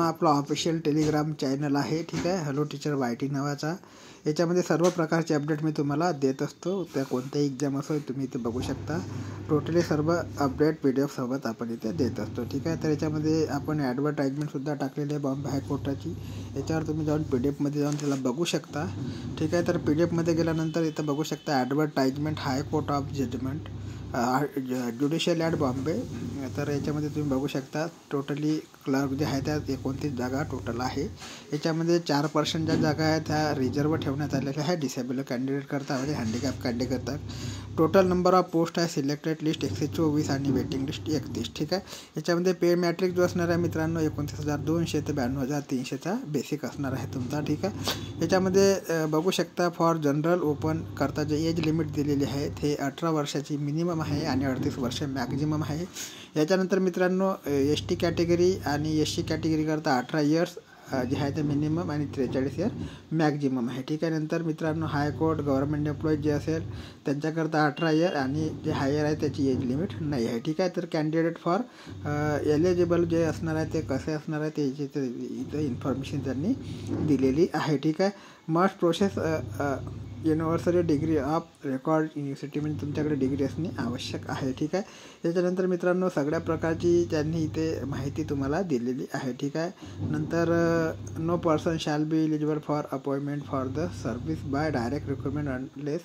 आपला official Telegram channel आहे, ठीक आहे. हॅलो टीचर YT नावाचा. याच्यामध्ये सर्व प्रकारचे अपडेट मी तुम्हाला देत असतो. त्या कोणत्याही एक्झाम असो तुम्ही इथे बघू शकता. टोटली सर्व अपडेट PDF सोबत आपण इथे देत असतो, ठीक आहे. तर याच्यामध्ये आपण ॲडव्हर्टाईजमेंटसुद्धा टाकलेली आहे बॉम्बे हायकोर्टाची. याच्यावर तुम्ही जाऊन PDF जाऊन त्याला बघू शकता, ठीक आहे. तर PDF गेल्यानंतर इथं बघू शकता advertisement high court of judgement judicial at Bombay. तर याच्यामध्ये तुम्ही बघू शकता टोटली क्लर्क जे आहे त्या 29 जागा टोटल आहे. याच्यामध्ये 4% ज्या जागा आहेत त्या रिझर्व ठेवण्यात आलेल्या आहे डिसेबल कॅन्डिडेट करता म्हणजे हँडिकॅप कॅन्डिडेट करता. टोटल नंबर ऑफ पोस्ट आहे सिलेक्टेड लिस्ट 124 आणि वेटिंग लिस्ट 31, ठीक आहे. याच्यामध्ये पे मॅट्रिक जो असणार आहे मित्रांनो 29,200 ते 92,300चा बेसिक असणार आहे तुमचा, ठीक आहे. याच्यामध्ये बघू शकता फॉर जनरल ओपन करता जे एज लिमिट दिलेली आहे ते 18 वर्षाची मिनिमम आहे आणि 38 वर्ष मॅक्झिमम आहे. याच्यानंतर मित्रांनो ST कॅटेगरी आणि SC कॅटेगरी करता 18 इयर्स जे आहे ते मिनिमम आणि 43 इयर मॅक्झिमम आहे, ठीक आहे. नंतर मित्रांनो हायकोर्ट गव्हर्नमेंट एम्प्लॉईज जे असेल त्यांच्याकरता 18 इयर आणि जे हायर आहे त्याची एज लिमिट नाही आहे, ठीक आहे. तर कॅन्डिडेट फॉर एलिजिबल जे असणार आहे ते कसे असणार आहे ते इथं इन्फॉर्मेशन त्यांनी दिलेली आहे, ठीक आहे. Must process university degree of record university म्हणजे तुमच्याकडे डिग्री असणे आवश्यक आहे, ठीक आहे. त्याच्यानंतर मित्रांनो सगळ्या प्रकारची त्यांनी इथे माहिती तुम्हाला दिलेली आहे, ठीक आहे. नंतर no person shall be eligible for appointment for the service by direct recruitment unless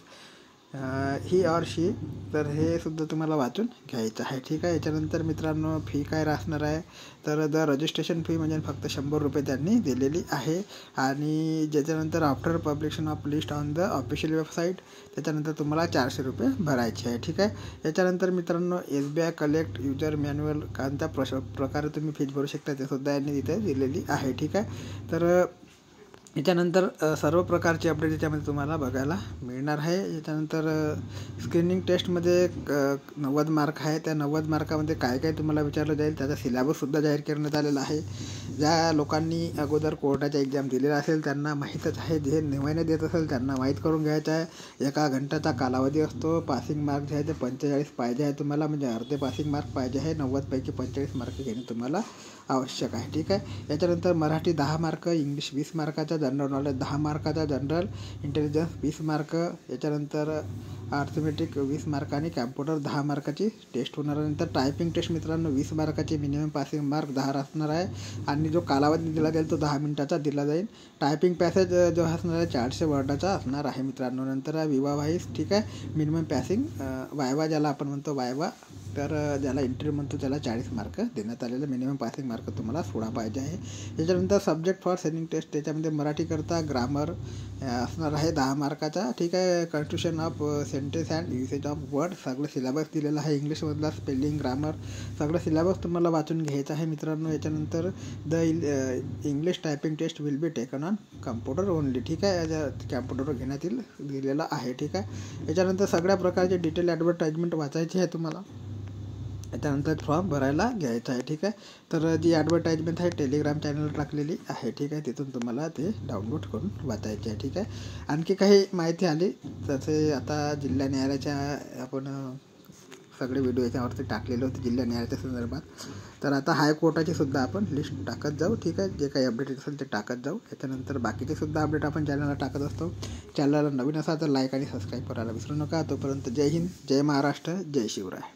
he or she. तर हे सुद्धा तुम्हाला वाचून घ्यायचं आहे, ठीक आहे. याच्यानंतर मित्रांनो फी काय असणार आहे तर द रजिस्ट्रेशन फी म्हणजे फक्त 100 रुपये त्यांनी दिलेली आहे. आणि ज्याच्यानंतर after publication of list on the official website त्याच्यानंतर तुम्हाला 400 रुपये भरायचे आहे, ठीक आहे. याच्यानंतर मित्रांनो SBI कलेक्ट युजर मॅन्युअल कोणत्या प्रकारे तुम्ही फीज भरू शकता ते सुद्धा यांनी तिथे दिलेली आहे, ठीक आहे. तर याच्यानंतर सर्व प्रकारचे अपडेट याच्यामध्ये तुम्हाला बघायला मिळणार आहे. याच्यानंतर स्क्रीनिंग टेस्टमध्ये 90 मार्क आहे. त्या 90 मार्कामध्ये काय काय तुम्हाला विचारलं जाईल त्याचा सिलेबससुद्धा जाहीर करण्यात आलेला आहे. ज्या लोकांनी अगोदर कोर्टाच्या एक्झाम दिलेला असेल त्यांना माहीतच आहे, जे नव्याने देत असेल त्यांना माहीत करून घ्यायचं आहे. 1 घंटाचा कालावधी असतो. पासिंग मार्क जे आहे ते 45 पाहिजे आहे तुम्हाला, म्हणजे अर्धे पासिंग मार्क पाहिजे आहे. 90पैकी 45 मार्क घेणे तुम्हाला आवश्यक आहे, ठीक आहे. याच्यानंतर मराठी 10 मार्क, इंग्लिश 20 मार्काचा, जनरल नॉलेज 10 मार्काचा, जनरल इंटेलिजन्स 20 मार्क, याच्यानंतर अर्थमॅटिक 20 मार्क आणि कॅम्प्युटर 10 मार्काची टेस्ट होणार. नंतर टायपिंग टेस्ट मित्रांनो 20 मार्काची, मिनिमम पासिंग मार्क 10 असणार आहे आणि जो कालावधी दिला जाईल तो 10 मिनिटाचा दिला जाईल. टायपिंग पॅसेज जो असणार आहे 400 वर्डाचा असणार आहे मित्रांनो. नंतर विवा व्हाईस, ठीक आहे. मिनिमम पॅसिंग वायवा ज्याला आपण म्हणतो वायवा, तर ज्याला इंटरव्ह्यू म्हणतो त्याला 40 मार्क देण्यात आलेले. मिनिमम पासिंग मार्क तुम्हाला 16 पाहिजे आहे. याच्यानंतर सब्जेक्ट फॉर सेलिंग टेस्ट त्याच्यामध्ये मराठी करता ग्रामर असणार आहे 10 मार्काचा, ठीक आहे. Construction of sentence and usage of word सगळं सिलेबस दिलेलं आहे. इंग्लिशमधला स्पेलिंग ग्रामर सगळं सिलेबस तुम्हाला वाचून घ्यायचं आहे मित्रांनो. याच्यानंतर the English typing test will be taken on computer only, ठीक आहे. कॅम्प्युटरवर घेण्यात येईल दिलेलं आहे, ठीक आहे. याच्यानंतर सगळ्या प्रकारचे डिटेल ॲडव्हर्टाईजमेंट वाचायची आहे तुम्हाला. त्यानंतर फॉर्म भरायला घ्यायचा आहे, ठीक आहे. तर जी ॲडव्हर्टाईजमेंट आहे टेलिग्राम चॅनलवर टाकलेली आहे, ठीक आहे. तिथून तुम्हाला ते डाउनलोड करून वाचायचे आहे, ठीक आहे. आणखी काही माहिती आली तसे आता जिल्हा न्यायालयाच्या आपण सगळे व्हिडिओ याच्यावरती टाकलेले होते जिल्हा न्यायालयाच्या संदर्भात. तर आता हायकोर्टाची सुद्धा आपण लिस्ट टाकत जाऊ, ठीक आहे. जे काही अपडेट असेल ते टाकत जाऊ. याच्यानंतर बाकीचे सुद्धा अपडेट आपण चॅनलला टाकत असतो. चॅनलला नवीन असाल तर लाईक आणि सबस्क्राईब करायला विसरू नका. तोपर्यंत जय हिंद, जय महाराष्ट्र, जय शिवराय.